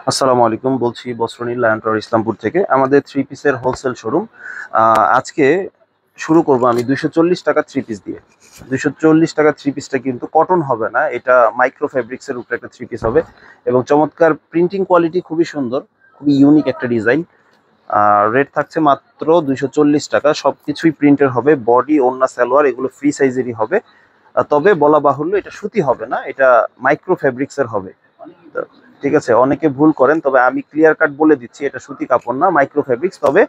আসসালামু আলাইকুম, বলছি বস্ত্রনীল লায়ন টাওয়ার ইসলামপুর থেকে। আমাদের থ্রি পিসের হোলসেল শোরুম। আজকে শুরু করব আমি 240 টাকা থ্রি পিস দিয়ে। 240 টাকা থ্রি পিসটা কিন্তু কটন হবে না, এটা মাইক্রো ফেব্রিক্সের উপরে একটা থ্রি পিস হবে এবং চমৎকার প্রিন্টিং কোয়ালিটি, খুবই সুন্দর, খুবই ইউনিক একটা ডিজাইন। রেট থাকছে মাত্র 240 টাকা। সবকিছুই প্রিন্টের হবে, বডি, ওড়না, সালোয়ার এগুলো ফ্রি সাইজেরই হবে। তবে বলা বাহুল্য, এটা সুতি হবে না, এটা মাইক্রো ফেব্রিক্সের হবে। ঠিক আছে, অনেকে ভুল করেন, তবে আমি ক্লিয়ার কাট বলে দিচ্ছি এটা সুতি কাপড় না, মাইক্রো ফেব্রিক্স। তবে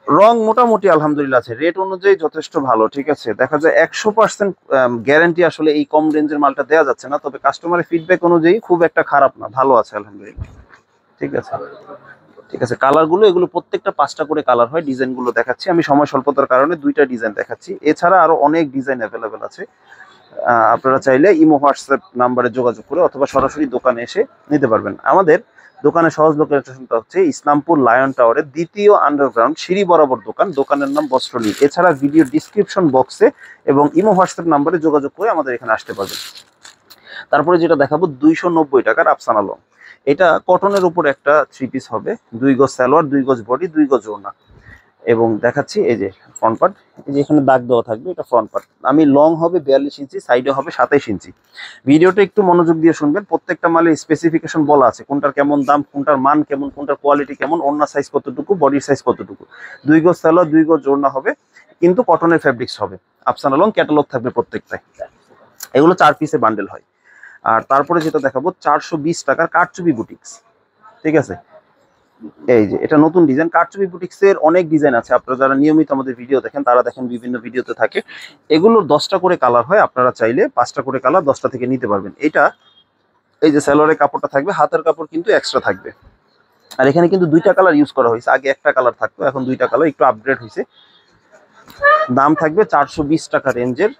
রং মোটামুটি আলহামদুলিল্লাহ আছে, রেট অনুযায়ী যথেষ্ট ভালো। ঠিক আছে, দেখা যায় 100% গ্যারান্টি আসলে এই কম রেঞ্জের মালটা দেওয়া যাচ্ছে না, তবে কাস্টমারের ফিডব্যাক অনুযায়ী খুব একটা খারাপ না, ভালো আছে আলহামদুলিল্লাহ। ঠিক আছে, ঠিক আছে। কালারগুলো এগুলো প্রত্যেকটা 5টা করে কালার হয়। ডিজাইনগুলো দেখাচ্ছি আমি, সময় স্বল্পতার কারণে 2টা ডিজাইন দেখাচ্ছি, এছাড়া আরো অনেক ডিজাইন অ্যাভেলেবেল আছে। আপনারা চাইলে ইমো হোয়াটসঅ্যাপ নাম্বারে যোগাযোগ করে অথবা সরাসরি দোকানে এসে নিতে পারবেন। আমাদের দোকানের সহজ লোকেশনটা হচ্ছে ইসলামপুর লায়ন টাওয়ারের দ্বিতীয় আন্ডারগ্রাউন্ড সিঁড়ি বরাবর দোকান, দোকানের নাম বস্ত্রনীল। এছাড়া ভিডিও ডিসক্রিপশন বক্সে এবং ইমো হোয়াটসঅ্যাপ নাম্বারে যোগাযোগ করে আমাদের এখানে আসতে পারবেন। তারপরে যেটা দেখাবো 290 টাকার আফসানা লং। এটা কটনের উপর একটা থ্রি পিস হবে, 2 গজ সালোয়ার, 2 গজ বডি, 2 গজ ওড়না। এবং দেখাচ্ছি এই যে ফ্রন্ট পার্ট, এই যে এখানে দাগ দেওয়া থাকবে, এটা ফ্রন্ট পার্ট। আমি লং হবে 42 ইঞ্চি, সাইডে হবে 27 ইঞ্চি। ভিডিওটা একটু মনোযোগ দিয়ে শুনবেন, প্রত্যেকটা মালের স্পেসিফিকেশন বলা আছে, কোনটার কেমন দাম, কোনটার মান কেমন, কোনটার কোয়ালিটি কেমন, ওড়না সাইজ কতটুকু, বডির সাইজ কতটুকু। 2 গজ সালোয়ার, 2 গজ ওড়না হবে, কিন্তু কটনের ফেব্রিক্স হবে। আফসানা লং ক্যাটালগ থাকবে প্রত্যেকটাই। এগুলো 4 পিসে বান্ডেল হয়। আর তারপরে যেটা দেখাবো 420 টাকার কারচুপি বুটিক্স। ঠিক আছে, এই যে এটা নতুন ডিজাইন। কারচুপি বুটিক্স এর অনেক ডিজাইন আছে, আপনারা যারা নিয়মিত আমাদের ভিডিও দেখেন তারা দেখেন বিভিন্ন ভিডিওতে থাকে। এগুলোর 10টা করে কালার হয়, আপনারা চাইলে 5টা করে কালার 10টা থেকে নিতে পারবেন। এটা এই যে সালোয়ারের কাপড়টা থাকবে, হাতের কাপড় কিন্তু এক্সট্রা থাকবে। আর এখানে কিন্তু 2টা কালার ইউজ করা হয়েছে, আগে একটা কালার থাকতো, এখন 2টা কালার, একটু আপগ্রেড হয়েছে। দাম থাকবে 420 টাকা রেঞ্জের।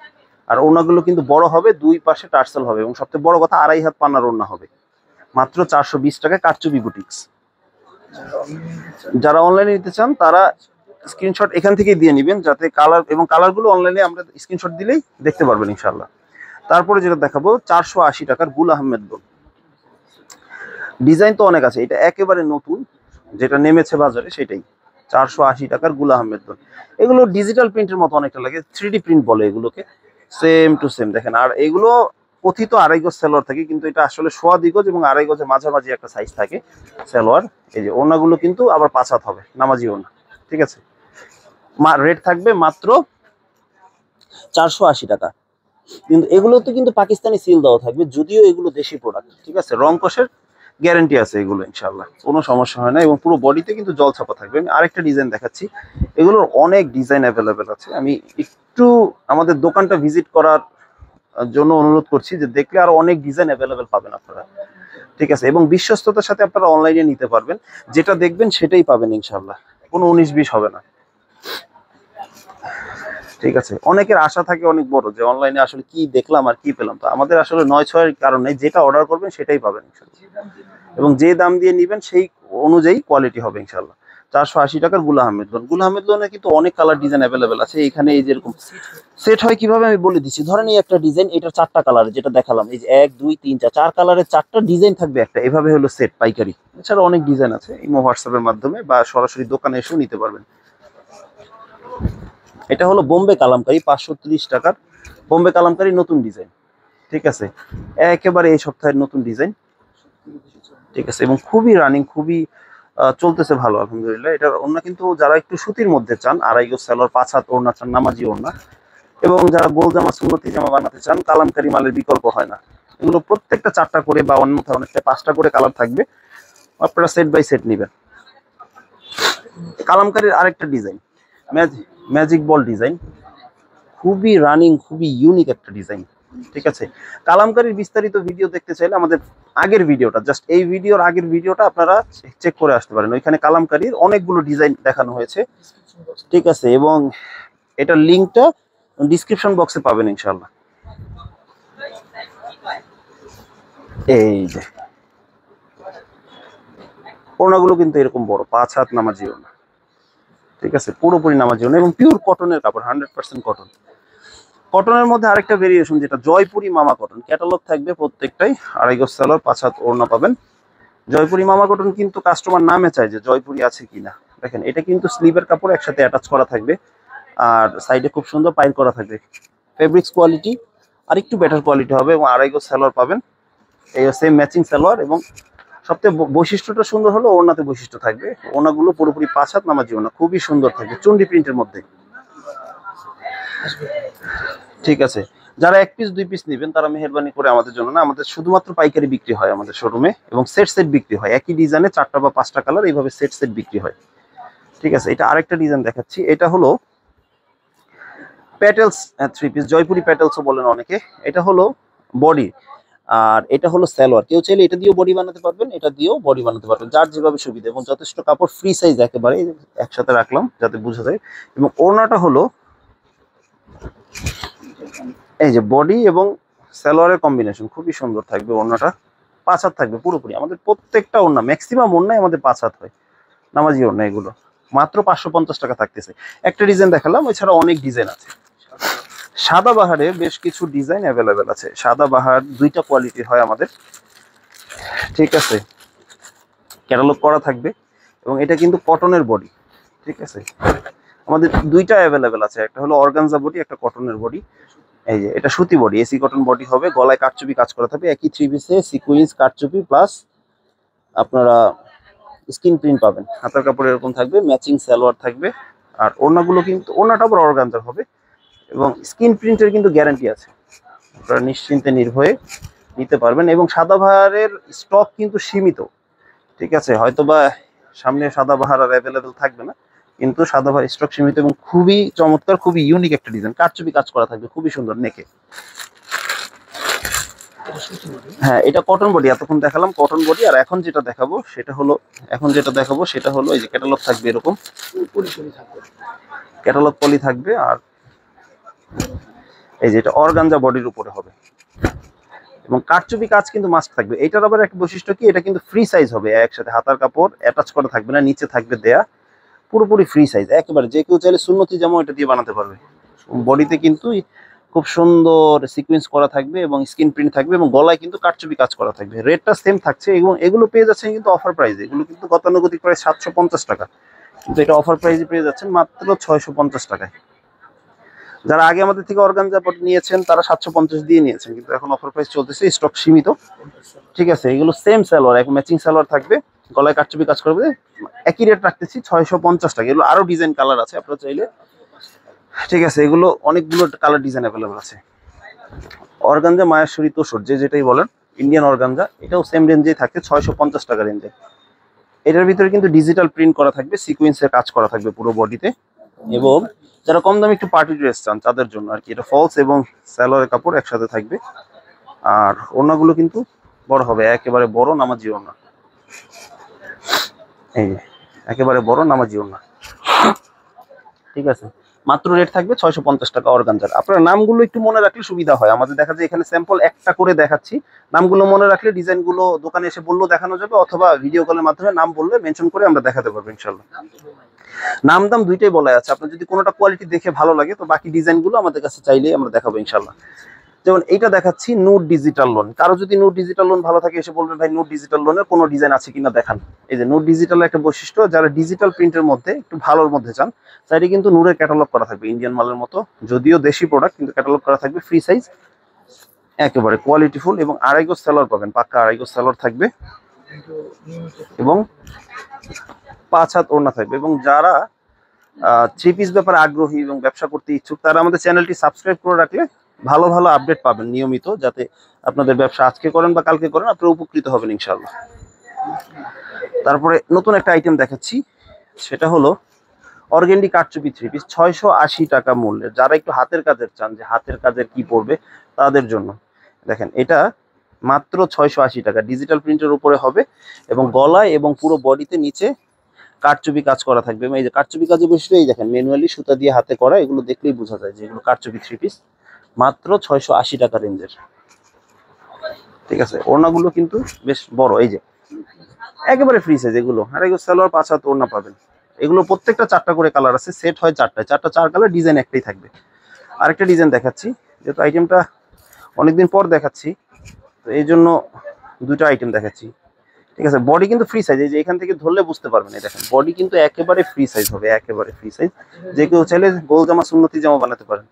আর ওড়নাগুলো কিন্তু বড় হবে, 2 পাশে টার্সেল হবে এবং সবচেয়ে বড় কথা 2.5 হাত পান্নার ওড়না হবে। মাত্র 420 টাকায় কারচুপি বুটিক্স। যারা অনলাইনে নিতে চান তারা স্ক্রিনশট এখান থেকেই দিয়ে নেবেন, যাতে কালার এবং কালারগুলো অনলাইনে আমরা স্ক্রিনশট দিলেই দেখতে পারবেন ইনশাল্লাহ। তারপরে যেটা দেখাবো 480 টাকার গুল আহমেদ গোল। ডিজাইন তো অনেক আছে, এটা একেবারে নতুন, যেটা নেমেছে বাজারে সেটাই। 480 টাকার গুল আহমেদ গোল। এগুলো ডিজিটাল প্রিন্টের মতো অনেকটা লাগে, 3D প্রিন্ট বলে এগুলোকে, সেম টু সেম দেখেন। আর এগুলো কথিত 2.5 গজ সালোয়ার থাকে, কিন্তু এটা আসলে 1.25 গজ এবং 2.5 গজের মাঝামাঝি একটা সাইজ থাকে সালোয়ার। এই যে ওড়নাগুলো কিন্তু আবার 5 হাত হবে, নামাজি ওড়না। ঠিক আছে, রেট থাকবে মাত্র 480 টাকা। কিন্তু এগুলোতে কিন্তু পাকিস্তানি সিল দেওয়া থাকবে, যদিও এগুলো দেশি প্রোডাক্ট। ঠিক আছে, রং কষের গ্যারান্টি আছে এগুলো, ইনশাল্লাহ কোনো সমস্যা হয় না। এবং পুরো বডিতে কিন্তু জল ছাপা থাকবে। আমি আরেকটা ডিজাইন দেখাচ্ছি, এগুলোর অনেক ডিজাইন অ্যাভেলেবেল আছে। আমি একটু আমাদের দোকানটা ভিজিট করার জন্য অনুরোধ করছি, যে দেখলে আরো অনেক ডিজাইন অ্যাভেলেবেল পাবেন আপনারা। ঠিক আছে, এবং বিশ্বস্ততার সাথে আপনারা অনলাইনে নিতে পারবেন, যেটা দেখবেন সেটাই পাবেন ইনশাল্লাহ, কোনো 19-20 হবে না। ঠিক আছে, অনেকের আশা থাকে অনেক বড়, যে অনলাইনে আসলে কি দেখলাম আর কি পেলাম। তো আমাদের আসলে 9-6 কারণ নেই, যেটা অর্ডার করবেন সেটাই পাবেন ইনশাল্লাহ, এবং যে দাম দিয়ে নিবেন সেই অনুযায়ী কোয়ালিটি হবে ইনশাল্লাহ। 480 টাকার গুল আহমেদ লোন। গুল আহমেদ লোনে কিন্তু অনেক কালার ডিজাইন অ্যাভেলেবেল আছে। এখানে এই যেরকম সেট হয় কিভাবে আমি বলে দিচ্ছি। ধরেন এই একটা ডিজাইন, এটা 4টা কালার, যেটা দেখালাম, এই যে 1 2 3 4 কালারের 4টা ডিজাইন থাকবে একটা, এভাবে হলো সেট পাইকারি। এছাড়া অনেক ডিজাইন আছে, ইমো হোয়াটসঅ্যাপের মাধ্যমে বা সরাসরি দোকানে এসেও নিতে পারবেন। এটা হলো বোম্বে কালামকারী, 530 টাকার বোম্বে কালামকারী, নতুন ডিজাইন। ঠিক আছে, একেবারে এই সপ্তাহের নতুন ডিজাইন। ঠিক আছে, এবং খুবই রানিং, খুবই চলতেছে ভালো আলহামদুলিল্লাহ। এটার ওড়না কিন্তু যারা একটু সুতির মধ্যে চান, 2.5 গজ সালোয়ার, 5 হাত ওড়না চান, নামাজি ওড়না, এবং যারা গোল জামা, সুন্নতি জামা বানাতে চান, কালামকারী মালের বিকল্প হয় না। এগুলো প্রত্যেকটা 4টা করে বা অন্যথায় অনেকটা 5টা করে কালার থাকবে, আপনারা সেট বাই সেট নেবেন। কালামকারীর আরেকটা ডিজাইন, ম্যাজিক বল ডিজাইন, খুবই রানিং, খুবই ইউনিক একটা ডিজাইন। ঠিক আছে, কালামকারীর বিস্তারিত ভিডিও দেখতে চাইলে আমাদের আগের ভিডিওটা, জাস্ট এই ভিডিওর আগের ভিডিওটা আপনারা চেক করে আসতে পারেন, ওইখানে কালামকারীর অনেকগুলো ডিজাইন দেখানো হয়েছে। ঠিক আছে, এবং এটার লিঙ্কটা ডিসক্রিপশন বক্সে পাবেন ইনশাল্লাহ। এই যে ওড়নাগুলো কিন্তু এরকম বড়, 5 হাত নামাজি ওড়না। ঠিক আছে, পুরোপুরি নামাজি ওড়না এবং পিওর কটনের কাপড়, 100% কটন। কটনের মধ্যে আরেকটা ভেরিয়েশন, যেটা জয়পুরি মামা কটন, ক্যাটালগ থাকবে প্রত্যেকটাই। 2.5 গজ সালোয়ার, 5 হাত ওড়না পাবেন। জয়পুরি মামা কটন কিন্তু কাস্টমার নামে চায় যে জয়পুরি আছে কিনা। দেখেন এটা কিন্তু স্লিভের কাপড় একসাথে অ্যাটাচ করা থাকবে, আর সাইডে খুব সুন্দর পাইল করা থাকবে। ফেব্রিক্স কোয়ালিটি আর একটু বেটার কোয়ালিটি হবে এবং আড়াই গজ সালোয়ার পাবেন, এই সেম ম্যাচিং সালোয়ার। এবং সবথেকে বৈশিষ্ট্যটা সুন্দর হলো ওড়নাতে বৈশিষ্ট্য থাকবে, ওড়নাগুলো পুরোপুরি 5 হাত নামাজি ওড়না, খুবই সুন্দর থাকবে চুন্ডি প্রিন্টের মধ্যে। ঠিক আছে, যারা 1 পিস 2 পিস নেবেন তারা মেহেরবানি করে আমাদের জন্য না, আমাদের শুধুমাত্র পাইকারি বিক্রি হয় আমাদের শোরুমে, এবং সেট সেট বিক্রি হয়, একই ডিজাইনে 4টা বা 5টা কালার এইভাবে সেট সেট বিক্রি হয়। ঠিক আছে, এটা আরেকটা ডিজাইন দেখাচ্ছি, এটা হলো প্যাটেলস 3 পিস, জয়পুরি প্যাটেলসও বলেন অনেকে। এটা হলো বডি আর এটা হলো সালোয়ার, কেউ চাইলে এটা দিয়েও বডি বানাতে পারবেন, এটা দিয়েও বডি বানাতে পারবেন, যার যেভাবে সুবিধা। এবং যথেষ্ট কাপড়, ফ্রি সাইজ একেবারে, একসাথে রাখলাম যাতে বোঝা যায়। এবং ওড়নাটা হলো এই যে বডি এবং সালোয়ারের কম্বিনেশন, খুবই সুন্দর থাকবে ওড়নাটা, 5 হাত থাকবে পুরোপুরি। আমাদের প্রত্যেকটা ওড়না, ম্যাক্সিমাম ওড়নাই আমাদের 5 হাত হয়, নামাজি ওড়না। এগুলো মাত্র 550 টাকা থাকতেছে। একটা ডিজাইন দেখালাম, এছাড়া অনেক ডিজাইন আছে। সাদাবাহারে বেশ কিছু ডিজাইন অ্যাভেলেবেল আছে। সাদাবাহার 2টা কোয়ালিটির হয় আমাদের, ঠিক আছে, ক্যাটালগ করা থাকবে। এবং এটা কিন্তু কটনের বডি, ঠিক আছে, আমাদের 2টা অ্যাভেলেবেল আছে, একটা হলো অর্গানজা বডি, একটা কটনের বডি। এই যে এটা সুতি বডি, এসি কটন বডি হবে, গলায় কারচুপি কাজ করা থাকবে, একই 3 পিসে সিকুয়েন্স কারচুপি প্লাস আপনারা স্কিন প্রিন্ট পাবেন। হাতার কাপড় এরকম থাকবে, ম্যাচিং সালোয়ার থাকবে। আর ওড়নাগুলো কিন্তু, ওড়নাটা আবার অর্গানজার হবে এবং স্কিন প্রিন্টের কিন্তু গ্যারান্টি আছে, আপনারা নিশ্চিন্তে নির্ভয়ে নিতে পারবেন। এবং সাদাবাহারের স্টক কিন্তু সীমিত, ঠিক আছে, হয়তোবা সামনে সাদাবাহার আর অ্যাভেলেবেল থাকবে না, কিন্তু সাদাবাহার স্টক সীমিত এবং খুবই চমৎকার, খুবই ইউনিক একটা ডিজাইন, কারচুপি কাজ করা থাকবে, খুবই সুন্দর নেকে। হ্যাঁ, এটা কটন বডি, এতক্ষণ দেখালাম কটন বডি। আর এখন যেটা দেখাবো সেটা হলো এই যে ক্যাটালগ থাকবে, এরকম ক্যাটালগ পলি থাকবে। আর এই যে এটা অর্গানজা বডির উপরে হবে এবং কারচুপি কাজ কিন্তু মাস্ট থাকবে। এটার আবার একটা বৈশিষ্ট্য কি, এটা কিন্তু ফ্রি সাইজ হবে, একসাথে হাতার কাপড় অ্যাটাচ করা থাকবে না, নিচে থাকবে দেয়া, পুরোপুরি ফ্রি সাইজ একেবারে, যে কেউ চাইলে সুন্নতি জামা এটা দিয়ে বানাতে পারবে। বডিতে কিন্তু খুব সুন্দর সিকোয়েন্স করা থাকবে এবং স্কিন প্রিন্ট থাকবে এবং গলায় কিন্তু কারচুপি কাজ করা থাকবে। রেটটা সেম থাকছে এবং এগুলো পেয়ে যাচ্ছেন কিন্তু অফার প্রাইসে, এগুলো কিন্তু গতানুগতিক প্রাইস 750 টাকা, কিন্তু এটা অফার প্রাইসে পেয়ে যাচ্ছেন মাত্র 650 টাকায়। যারা আগে আমাদের থেকে অর্গানজা বডি নিয়েছেন তারা 750 দিয়ে নিয়েছেন, কিন্তু এখন অফার প্রাইস চলতেছে, স্টক সীমিত। ঠিক আছে, এগুলো সেম সালোয়ার, এক ম্যাচিং সালোয়ার থাকবে, গলায় কারচুপি কাজ করবে, একই রেট রাখতেছি 650 টাকা। এগুলো আরো ডিজাইন কালার আছে আপনারা চাইলে, ঠিক আছে, এগুলো অনেকগুলো কালার ডিজাইন অ্যাভেলেবল আছে। অর্গানজা, মায়াশ্বরী, তোসর, যে যেটাই বলেন, ইন্ডিয়ান অর্গানজা, এটাও সেম রেঞ্জেই থাকে 650 টাকা রেঞ্জে। এটার ভিতরে কিন্তু ডিজিটাল প্রিন্ট করা থাকবে, সিকোয়েন্সের কাজ করা থাকবে পুরো বডিতে। এবং যারা কম দামে একটু পার্টি ড্রেস চান তাদের জন্য আর কি, এটা ফলস এবং সালোয়ারের কাপড় একসাথে থাকবে। আর ওড়নাগুলো কিন্তু বড় হবে, একেবারে বড় নামাজি ওড়না, এই যে একেবারে বড় নামাজি ওড়না, ঠিক আছে। মাত্র রেট থাকবে 650 টাকা অর্গানজার। আপনার নামগুলো একটু মনে রাখলে সুবিধা হয়, আমাদের দেখা যায় এখানে স্যাম্পল একটা করে দেখাচ্ছি, নামগুলো মনে রাখলে ডিজাইনগুলো দোকানে এসে বললেও দেখানো যাবে, অথবা ভিডিও কলের মাধ্যমে নাম বললে মেনশন করে আমরা দেখাতে পারবো ইনশাল্লাহ। নাম দাম দুইটাই বলা আছে, আপনার যদি কোনোটা কোয়ালিটি দেখে ভালো লাগে তো বাকি ডিজাইনগুলো আমাদের কাছে চাইলেই আমরা দেখাবো ইনশাল্লাহ। যেমন এইটা দেখাচ্ছি নূর ডিজিটাল লোন, কারো যদি নূর ডিজিটাল লোন ভালো থাকে এসে বলবেন ভাই নূর ডিজিটাল লোনের কোনো ডিজাইন আছে কিনা দেখান। এই যে নূর ডিজিটালের একটা বৈশিষ্ট্য, যারা ডিজিটাল প্রিন্টের মধ্যে একটু ভালোর মধ্যে চান সাইডে কিন্তু নূরের ক্যাটালগ করা থাকবে, ইন্ডিয়ান মালের মতো, যদিও দেশি প্রোডাক্ট কিন্তু ক্যাটালগ করা থাকবে, ফ্রি সাইজ, একেবারে কোয়ালিটিফুল। এবং আড়াই গজ সালোয়ার পাবেন, পাক্কা আড়াই গজ সালোয়ার থাকবে এবং 5 হাত ওড়না থাকবে। এবং যারা 3 পিস ব্যাপারে আগ্রহী এবং ব্যবসা করতে ইচ্ছুক তারা আমাদের চ্যানেলটি সাবস্ক্রাইব করে রাখলে ভালো ভালো আপডেট পাবেন নিয়মিত, যাতে আপনাদের ব্যবসা আজকে করেন বা কালকে করেন আপনারা উপকৃত হবেন ইনশাআল্লাহ। তারপরে নতুন একটা আইটেম দেখাচ্ছি, সেটা হলো অর্গেন্ডি কারচুপি 3 পিস, 680 টাকা মূল্যের। যারা একটু হাতের কাজের চান, যে হাতের কাজের কি পড়বে তাদের জন্য দেখেন, এটা মাত্র 680 টাকা, ডিজিটাল প্রিন্টের উপরে হবে এবং গলায় এবং পুরো বডিতে নিচে কারচুপি কাজ করা থাকবে। এই যে কারচুপি কাজে বসে এই দেখেন ম্যানুয়ালি সুতা দিয়ে হাতে করা, এগুলো দেখলেই বোঝা যায় যে এগুলো কারচুপি 3 পিস, মাত্র 680 টাকা রেঞ্জের, ঠিক আছে। ওড়নাগুলো কিন্তু বেশ বড়, এই যে একেবারে ফ্রি সাইজ এগুলো, আর এগুলো সালোয়ার 5 হাত ওড়না পাবেন। এগুলো প্রত্যেকটা 4টা করে কালার আছে, সেট হয় 4টায়, 4 কালার, ডিজাইন একটাই থাকবে। আরেকটা ডিজাইন দেখাচ্ছি, যেহেতু আইটেমটা অনেকদিন পর দেখাচ্ছি তো এই জন্য 2টা আইটেম দেখাচ্ছি। ঠিক আছে, বডি কিন্তু ফ্রি সাইজ, এই যে এখান থেকে ধরলে বুঝতে পারবেন, এই দেখেন বডি কিন্তু একেবারে ফ্রি সাইজ হবে, একেবারে ফ্রি সাইজ। যে কেউ চাইলে গোল জামা সুন্নতি জামা বানাতে পারেন।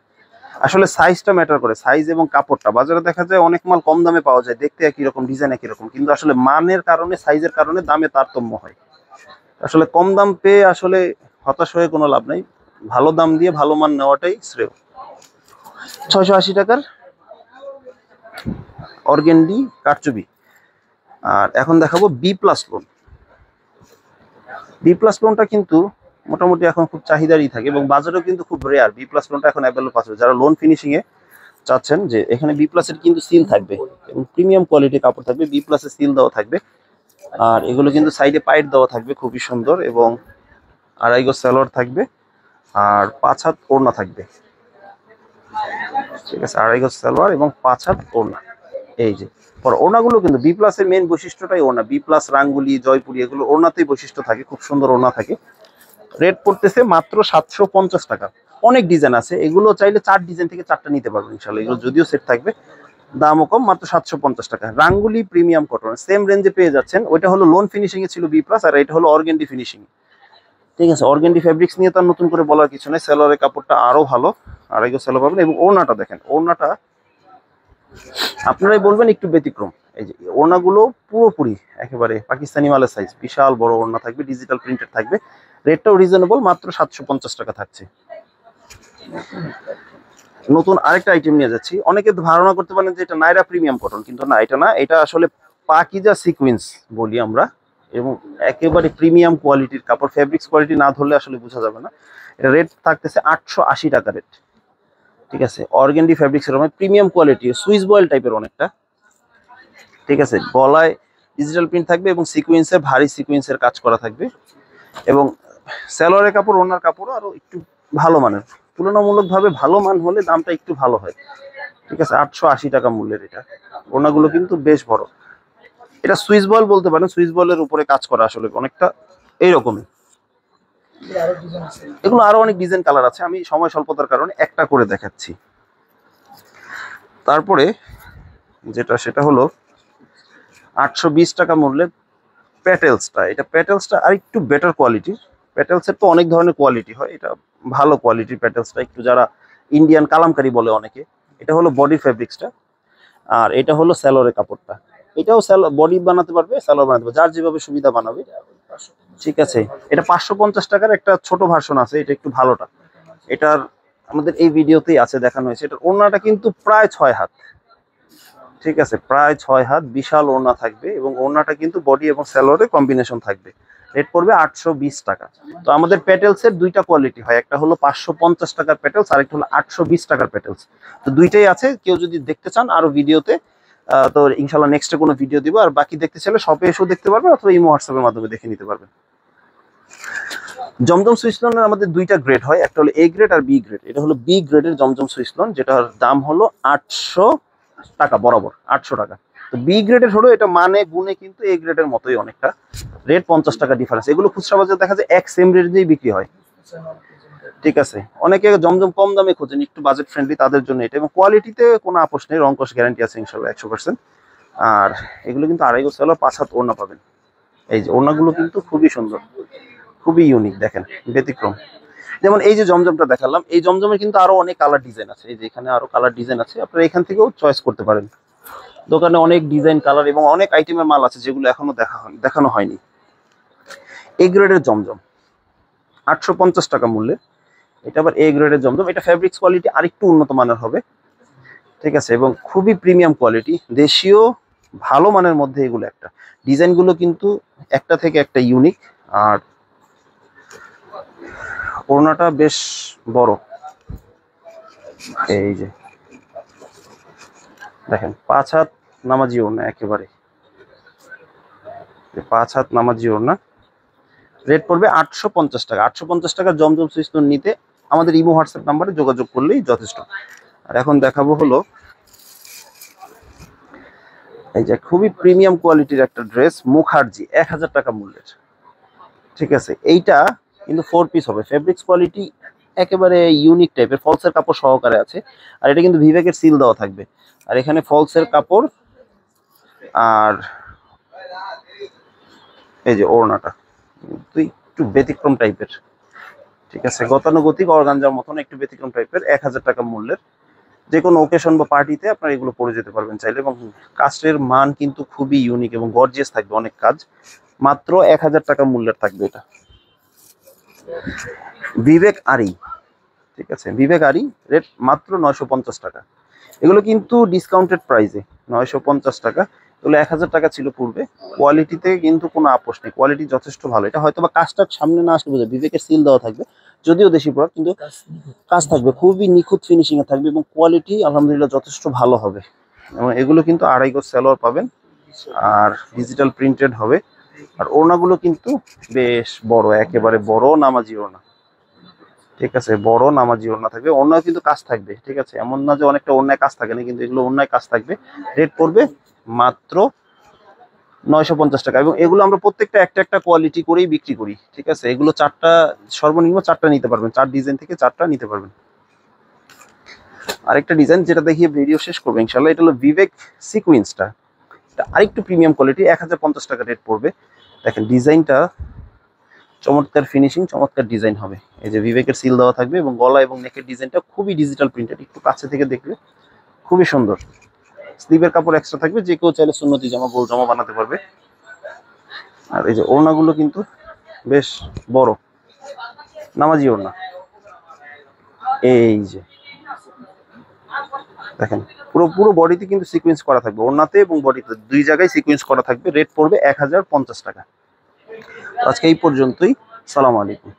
আসলে সাইজটা ম্যাটার করে, সাইজ এবং কাপড়টা। বাজারে দেখা যায় অনেক মাল কম দামে পাওয়া যায়, দেখতে একই রকম, ডিজাইন একই রকম, কিন্তু আসলে মানের কারণে, সাইজের কারণে দামে তারতম্য হয়। আসলে কম দাম পেয়ে আসলে হতাশ হয়ে কোনো লাভ নাই, ভালো দাম দিয়ে ভালো মান নেওয়াটাই শ্রেয়। 680 টাকার অর্গেন্ডি কারচুপি। আর এখন দেখাবো B plus loan. B plus লোনটা কিন্তু মোটামুটি এখন খুব চাহিদারই থাকে এবং বাজারেও কিন্তু খুব রেয়ার। বি প্লাস লোনটা এখন অ্যাভেলেবল পাচ্ছে। যারা লোন ফিনিশিং এ চাচ্ছেন, যে এখানে বি প্লাস এর কিন্তু সিল থাকবে এবং প্রিমিয়াম কোয়ালিটির কাপড় থাকবে, বি প্লাস এর সিল দেওয়া থাকবে। আর এগুলো কিন্তু সাইডে পাইট দেওয়া থাকবে, খুবই সুন্দর, এবং আড়াই গজ সালোয়ার থাকবে আর 5 হাত ওড়না থাকবে। ঠিক আছে, আড়াই গজ সালোয়ার এবং 5 হাত ওড়না। এই যে পর ওড়নাগুলো কিন্তু বি প্লাস এর মেইন বৈশিষ্ট্যটাই ওড়না। বি প্লাস, রাঙ্গুলি, জয়পুরি, এগুলো ওড়নাতেই বৈশিষ্ট্য থাকে, খুব সুন্দর ওড়না থাকে। রেট পড়তেছে মাত্র 750 টাকা। অনেক ডিজাইন আছে, এগুলো চাইলে 4 ডিজাইন থেকে 4টা নিতে পারবেন ইনশাআল্লাহ। এগুলো যদিও সেট থাকবে, দামও কম, মাত্র 750 টাকা। রাঙ্গুলি প্রিমিয়াম কটন সেম রেঞ্জে পেয়ে যাচ্ছেন। ওইটা হলো লোন ফিনিশিং এ ছিল বি প্লাস, আর এটা হলো অর্গেন্ডি ফিনিশিং। ঠিক আছে, অর্গেন্ডি ফেব্রিক্স নিয়ে তার নতুন করে বলার কিছু নেই। সেলোয়ারের কাপড়টা আরো ভালো, আড়াই গজ সেলোয়ার পাবেন। এবং ওড়নাটা দেখেন, ওড়নাটা আপনারাই বলবেন একটু ব্যতিক্রম। এই যে ওড়নাগুলো পুরোপুরি একেবারে পাকিস্তানি মালের সাইজ, বিশাল বড় ওড়না থাকবে, ডিজিটাল প্রিন্টেড থাকবে। রেটটাও রিজনেবল, মাত্র 750 টাকা থাকছে। নতুন আরেকটা আইটেম নিয়ে যাচ্ছি। অনেকে ধারণা করতে পারেন যে এটা নাইরা প্রিমিয়াম কটন, কিন্তু না, এটা না, এটা আসলে পাকিজা সিকোয়েন্স বলি আমরা, এবং একেবারে প্রিমিয়াম কোয়ালিটির কাপড়। ফেব্রিক্স কোয়ালিটি না ধরলে আসলে বোঝা যাবে না। এটা রেট থাকতেছে 880 টাকা রেট। ঠিক আছে, অর্গেন্ডি ফেব্রিক্স এর প্রিমিয়াম কোয়ালিটি, সুইস বয়েল টাইপের অনেকটা। ঠিক আছে, গলায় ডিজিটাল প্রিন্ট থাকবে এবং সিকোয়েন্সের, ভারী সিকোয়েন্সের কাজ করা থাকবে। এবং সালোয়ারের কাপড়, ওনার কাপড়ও আরো একটু ভালো মানের, তুলনামূলকভাবে ভালো মান হলে দামটা একটু ভালো হয়। ঠিক আছে, 880 টাকা মূল্যের এটা। ওনাগুলো কিন্তু বেশ বড়। এটা সুইস বল বলতে পারেন, সুইস বলের উপরে কাজ করা আসলে অনেকটা এইরকমই। এগুলো আরো অনেক ডিজাইন কালার আছে, আমি সময় স্বল্পতার কারণে একটা করে দেখাচ্ছি। তারপরে যেটা, সেটা হলো 820 টাকা মূল্যের প্যাটেলসটা। এটা প্যাটেলসটা আর একটু বেটার কোয়ালিটির। প্যাটেলসের তো অনেক ধরনের কোয়ালিটি হয়, এটা ভালো কোয়ালিটির প্যাটেলসটা, একটু যারা ইন্ডিয়ান কালামকারি বলে অনেকে। এটা হলো বডি ফেব্রিক্সটা, আর এটা হলো সালোয়ারের কাপড়টা। এটাও বডি বানাতে পারবে, সালোয়ার বানাতে পারবে, যার যেভাবে সুবিধা বানাবে। ঠিক আছে, এটা 550 টাকার একটা ছোট ভার্সন আছে, এটা একটু ভালোটা। এটার আমাদের এই ভিডিওতেই আছে, দেখানো হয়েছে। এটার ওড়নাটা কিন্তু প্রায় 6 হাত। ঠিক আছে, প্রায় 6 হাত, বিশাল ওড়না থাকবে, এবং ওড়নাটা কিন্তু বডি এবং সালোয়ারের কম্বিনেশন থাকবে। রেট পড়বে 820 টাকা। তো আমাদের প্যাটেলসের দুইটা কোয়ালিটি হয়, একটা হলো 550 টাকার প্যাটেলস, আর একটা হলো 820 টাকার প্যাটেলস। তো দুইটাই আছে, কেউ যদি দেখতে চান আরো ভিডিওতে, তো ইনশাল্লাহ নেক্সটে কোনো ভিডিও দিব। আর বাকি দেখতে চাইলে শপে এসেও দেখতে পারবেন, অথবা ইমো হোয়াটসঅ্যাপের মাধ্যমে দেখে নিতে পারবেন। জমজম সুইস লোনের আমাদের দুইটা গ্রেড হয়, একটা হলো এ গ্রেড আর বি গ্রেড। এটা হলো বি গ্রেডের জমজম সুইস লোন, যেটার দাম হলো 800 টাকা বরাবর, 800 টাকা। তো বি গ্রেডের হলো, এটা মানে গুণে কিন্তু এ গ্রেডের মতোই অনেকটা, রেট 50 টাকা ডিফারেন্স। এগুলো খুচরা বাজারে দেখা যায় এক সেম রেট দিয়েই বিক্রি হয়। ঠিক আছে, অনেকে জমজম কম দামে খোঁজেন, একটু বাজেট ফ্রেন্ডলি, তাদের জন্য এটা। এবং কোয়ালিটিতে কোনো আপোষ নেই, রং কস গ্যারান্টি আছে ইনশাল্লাহ 100%। আর এগুলো কিন্তু আড়াই গজ সালোয়ার, 5 হাত ওড়না পাবেন। এই যে ওড়নাগুলো কিন্তু খুবই সুন্দর, খুবই ইউনিক, দেখেন ব্যতিক্রম। যেমন এই যে জমজমটা দেখালাম, এই জমজমের কিন্তু আরো অনেক কালার ডিজাইন আছে। এই যে এখানে আরো কালার ডিজাইন আছে, আপনারা এখান থেকেও চয়েস করতে পারেন। দোকানে অনেক ডিজাইন, কালার এবং অনেক আইটেমের মাল আছে, যেগুলো এখনো দেখানো হয়নি। এ গ্রেডের জমজম 850 টাকা মূল্যে। এটা আবার এ গ্রেডের জমজম, এটা ফেব্রিক্স কোয়ালিটি আরেকটু উন্নত মানের হবে। ঠিক আছে, এবং খুবই প্রিমিয়াম কোয়ালিটি, দেশীয় ভালো মানের মধ্যে এগুলো একটা। ডিজাইনগুলো কিন্তু একটা থেকে একটা ইউনিক। আর ওড়নাটা বেশ বড়, এই যে দেখেন 5 হাত নামাজি ওড়না, একেবারে 5 হাত নামাজি ওড়না। রেট পড়বে 850 টাকা। 850 টাকা জমজম সুইস লোন নিতে আমাদের ইমো হোয়াটসঅ্যাপ নাম্বারে যোগাযোগ করলেই যথেষ্ট। আর এখন দেখাবো হলো এই যে খুবই প্রিমিয়াম কোয়ালিটির একটা ড্রেস, মুখার্জি, 1000 টাকা মূল্যের। ঠিক আছে, এইটা কিন্তু 4 পিস হবে, ফেব্রিক্স কোয়ালিটি একেবারে ইউনিক টাইপের, ফলসের কাপড় সহকারে আছে। আর এটা কিন্তু বিবেকের সিল দেওয়া থাকবে। আর এখানে ফলসের কাপড়, আর এই যে ওড়নাটা কিন্তু একটু ব্যতিক্রম টাইপের, ঠিক আছে, গতানুগতিক অর্গানজার মতন একটু ব্যতিক্রম টাইপের, 1000 টাকা মূল্যের। যে কোনো ওকেশন বা পার্টিতে আপনারা এগুলো পরে যেতে পারবেন চাইলে, এবং কাজের মান কিন্তু খুবই ইউনিক এবং গর্জিয়াস থাকবে, অনেক কাজ। মাত্র 1000 টাকা মূল্যের থাকবে এটা। বিবেক আরি, ঠিক আছে, বিবেক আরি, রেট মাত্র 950 টাকা। এগুলো কিন্তু ডিসকাউন্টেড প্রাইসে 950 টাকা। এগুলো 1000 টাকা ছিল পূর্বে। কোয়ালিটিতে কিন্তু কোনো আপোষ নেই, কোয়ালিটি যথেষ্ট ভালো। এটা হয়তো বা কাজটা সামনে না আসলে বোঝা, বিবেকের সিল দেওয়া থাকবে, যদিও দেশি প্রোডাক্ট, কিন্তু কাজ থাকবে খুবই নিখুঁত ফিনিশিং এ থাকবে, এবং কোয়ালিটি আলহামদুলিল্লাহ যথেষ্ট ভালো হবে। এবং এগুলো কিন্তু 2.5 গজ সালোয়ার পাবেন, আর ডিজিটাল প্রিন্টেড হবে। আর ওড়নাগুলো কিন্তু বেশ বড়, একেবারে বড় নামাজি ওড়না, ঠিক আছে, বড় নামাজি ওড়না থাকবে। ওড়নাও কিন্তু কাজ থাকবে, ঠিক আছে, এমন না যে অনেকটা ওড়নায় কাজ থাকে না, কিন্তু এগুলো ওড়নায় কাজ থাকবে। রেট পড়বে মাত্র 950 টাকা। এবং এগুলো আমরা প্রত্যেকটা একটা একটা কোয়ালিটি করেই বিক্রি করি, ঠিক আছে। এগুলো 4টা, সর্বনিম্ন 4টা নিতে পারবেন, 4 ডিজাইন থেকে 4টা নিতে পারবেন। আরেকটা ডিজাইন যেটা দেখিয়ে ভিডিও শেষ করবো ইনশাল্লাহ, এটা হলো বিবেক সিকুয়েন্সটা। এটা আরেকটু প্রিমিয়াম কোয়ালিটি, 1050 টাকা রেট পড়বে। দেখেন ডিজাইনটা চমৎকার ফিনিশিং, চমৎকার ডিজাইন হবে। এই যে বিবেকের সিল দেওয়া থাকবে, এবং গলা এবং নেকের ডিজাইনটা খুবই ডিজিটাল প্রিন্টেড, একটু কাছে থেকে দেখলে খুবই সুন্দর। স্লিভের কাপড় এক্সট্রা থাকবে, যে কেউ চাইলে সুন্নতি জামা, গোল জামা বানাতে পারবে। আর এই যে ওড়নাগুলো কিন্তু বেশ বড় নামাজি ওড়না। এই যে দেখেন, পুরো পুরো বডিতে কিন্তু সিকোয়েন্স করা থাকবে, ওড়নাতে এবং বডিতে দুই জায়গায় সিকোয়েন্স করা থাকবে। রেট পড়বে 1050 টাকা। আজকে এই পর্যন্তই। সালাম আলাইকুম।